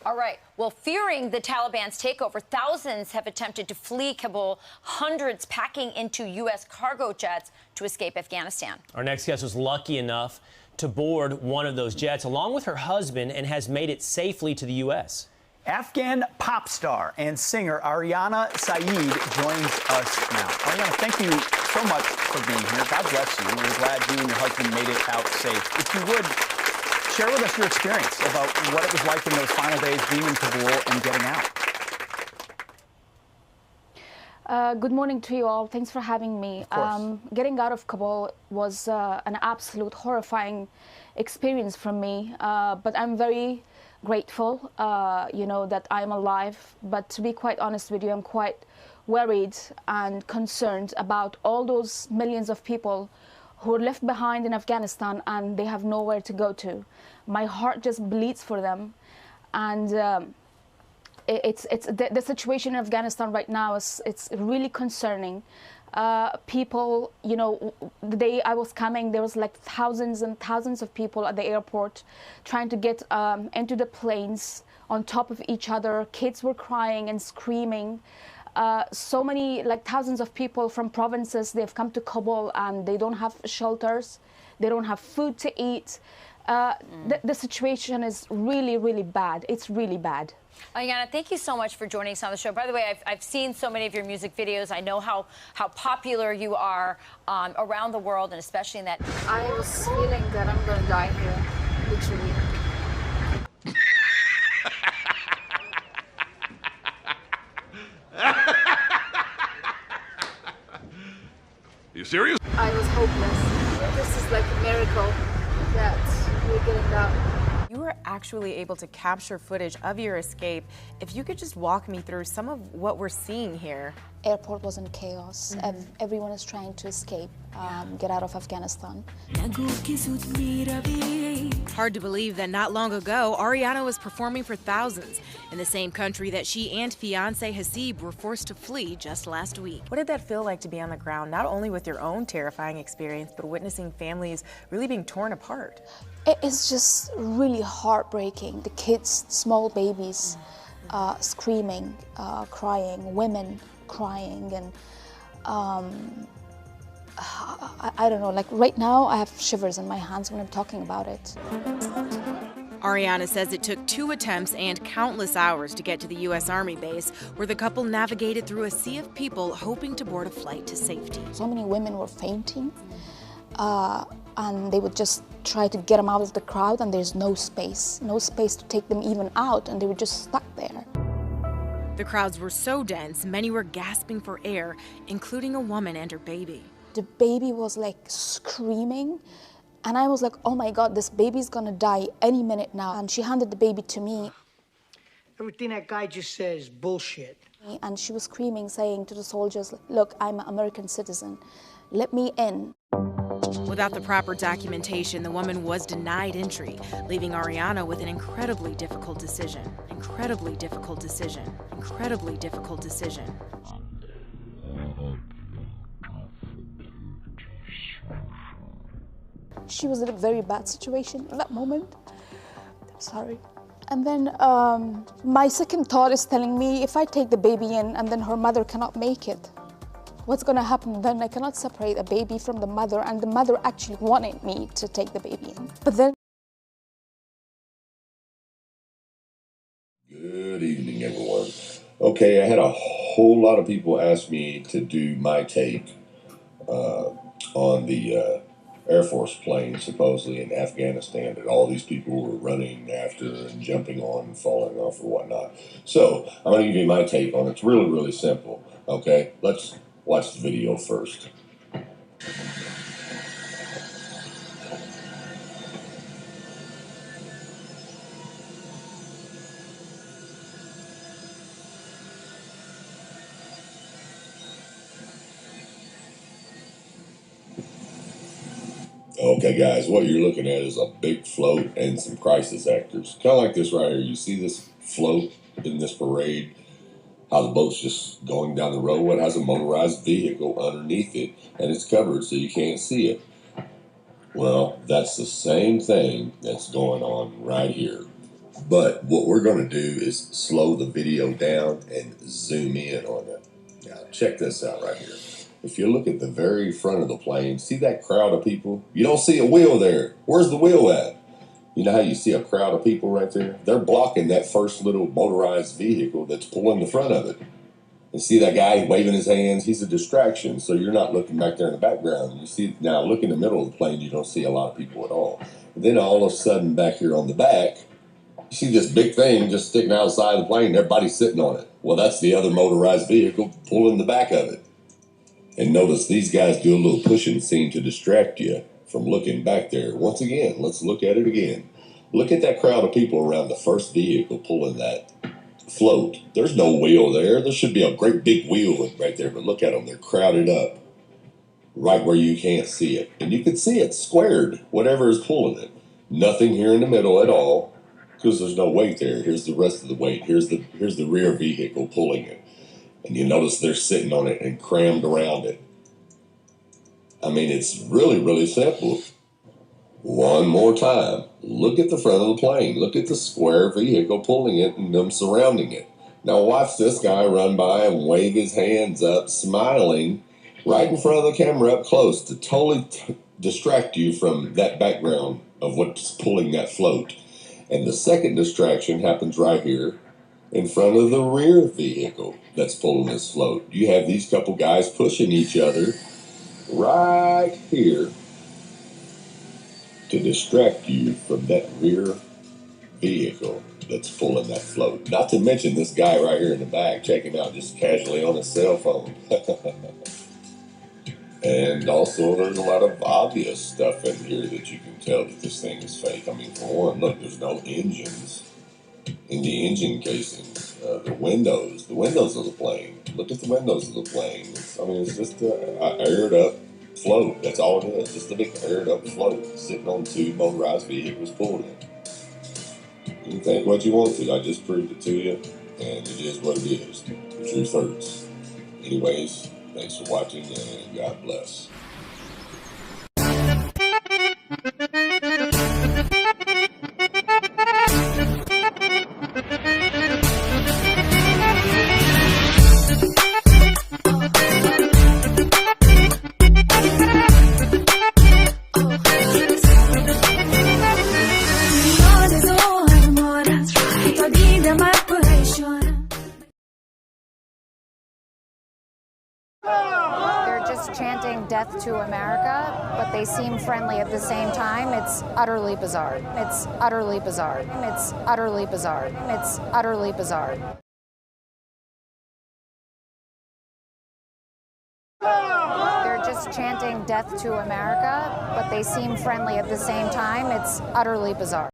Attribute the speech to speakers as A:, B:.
A: All right. Well, fearing the Taliban's takeover, thousands have attempted to flee Kabul, hundreds packing into U.S. cargo jets to escape Afghanistan.
B: Our next guest was lucky enough to board one of those jets along with her husband and has made it safely to the U.S.
C: Afghan pop star and singer Ariana Saeed joins us now. Ariana, thank you so much for being here. God bless you. We're glad you and your husband made it out safe. If you would, share with us your experience about what it was like in those final days being in Kabul and getting out.
D: Good morning to you all. Thanks for having me. Getting out of Kabul was an absolute horrifying experience for me, but I'm very grateful, that I'm alive. But to be quite honest with you, I'm quite worried and concerned about all those millions of people who are left behind in Afghanistan and they have nowhere to go to. My heart just bleeds for them, and the situation in Afghanistan right now it's really concerning. People, the day I was coming, there was like thousands and thousands of people at the airport trying to get into the planes on top of each other. Kids were crying and screaming. So many, like thousands of people from provinces, they've come to Kabul and they don't have shelters. They don't have food to eat. The situation is really, really bad. It's really bad.
A: Ariana, thank you so much for joining us on the show. By the way, I've seen so many of your music videos. I know how popular you are around the world, and especially in that.
D: I was feeling that I'm going to die here, literally.
E: You serious?
D: I was hopeless. This is like a miracle that we're getting out.
F: You were actually able to capture footage of your escape. If you could just walk me through some of what we're seeing here.
G: Airport was in chaos. Everyone is trying to escape, get out of Afghanistan.
F: Hard to believe that not long ago, Ariana was performing for thousands in the same country that she and fiancé Hasib were forced to flee just last week. What did that feel like to be on the ground, not only with your own terrifying experience, but witnessing families really being torn apart?
G: It's just really heartbreaking. The kids, small babies, screaming, crying, women crying, and I don't know, like right now I have shivers in my hands when I'm talking about it.
F: Ariana says it took 2 attempts and countless hours to get to the U.S. Army base, where the couple navigated through a sea of people hoping to board a flight to safety.
G: So many women were fainting, and they would just try to get them out of the crowd, and there's no space to take them even out, and they were just stuck there.
F: The crowds were so dense, many were gasping for air, including a woman and her baby.
G: The baby was like screaming, and I was like, oh my God, this baby's gonna die any minute now. And she handed the baby to me.
H: Everything that guy just says, bullshit.
G: And she was screaming, saying to the soldiers, look, I'm an American citizen, let me in.
F: Without the proper documentation, the woman was denied entry, leaving Ariana with an incredibly difficult decision. Incredibly difficult decision. Incredibly difficult decision.
G: She was in a very bad situation at that moment. I'm sorry. And then my second thought is telling me, if I take the baby in and then her mother cannot make it, what's going to happen then? I cannot separate a baby from the mother, and the mother actually wanted me to take the baby in. But then...
E: Good evening, everyone. Okay, I had a whole lot of people ask me to do my take on the Air Force plane, supposedly in Afghanistan, that all these people were running after and jumping on and falling off or whatnot. So, I'm going to give you my take on it. It's really, really simple. Okay, let's watch the video first. Okay, guys, what you're looking at is a big float and some crisis actors. Kind of like this right here. You see this float in this parade? How the boat's just going down the road. It has a motorized vehicle underneath it, and it's covered so you can't see it. Well, that's the same thing that's going on right here. But what we're going to do is slow the video down and zoom in on it. Now, check this out right here. If you look at the very front of the plane, see that crowd of people? You don't see a wheel there. Where's the wheel at? You know how you see a crowd of people right there? They're blocking that first little motorized vehicle that's pulling the front of it. And see that guy waving his hands? He's a distraction, so you're not looking back there in the background. You see, now look in the middle of the plane, you don't see a lot of people at all. And then all of a sudden, back here on the back, you see this big thing just sticking outside the plane. Everybody's sitting on it. Well, that's the other motorized vehicle pulling the back of it. And notice these guys do a little pushing scene to distract you from looking back there. Once again, let's look at it again. Look at that crowd of people around the first vehicle pulling that float. There's no wheel there. There should be a great big wheel right there, but look at them. They're crowded up right where you can't see it. And you can see it squared, whatever is pulling it. Nothing here in the middle at all because there's no weight there. Here's the rest of the weight. Here's the rear vehicle pulling it. And you notice they're sitting on it and crammed around it. I mean, it's really, really simple. One more time. Look at the front of the plane. Look at the square vehicle pulling it and them surrounding it. Now watch this guy run by and wave his hands up, smiling, right in front of the camera up close to totally distract you from that background of what's pulling that float. And the second distraction happens right here in front of the rear vehicle that's pulling this float. You have these couple guys pushing each other right here to distract you from that rear vehicle that's pulling that float. Not to mention this guy right here in the back checking out just casually on his cell phone. And also there's a lot of obvious stuff in here that you can tell that this thing is fake. I mean, for one, look, there's no engines in the engine casings. The windows of the plane. Look at the windows of the plane. It's just an aired up float. That's all it is. Just a big aired up float sitting on two motorized vehicles pulling it. You can think what you want to. I just proved it to you, and it is what it is. The truth hurts. Anyways, thanks for watching, and God bless.
I: They're just chanting death to America, but they seem friendly at the same time. It's utterly bizarre. It's utterly bizarre. It's utterly bizarre. It's utterly bizarre. They're just chanting death to America, but they seem friendly at the same time. It's utterly bizarre.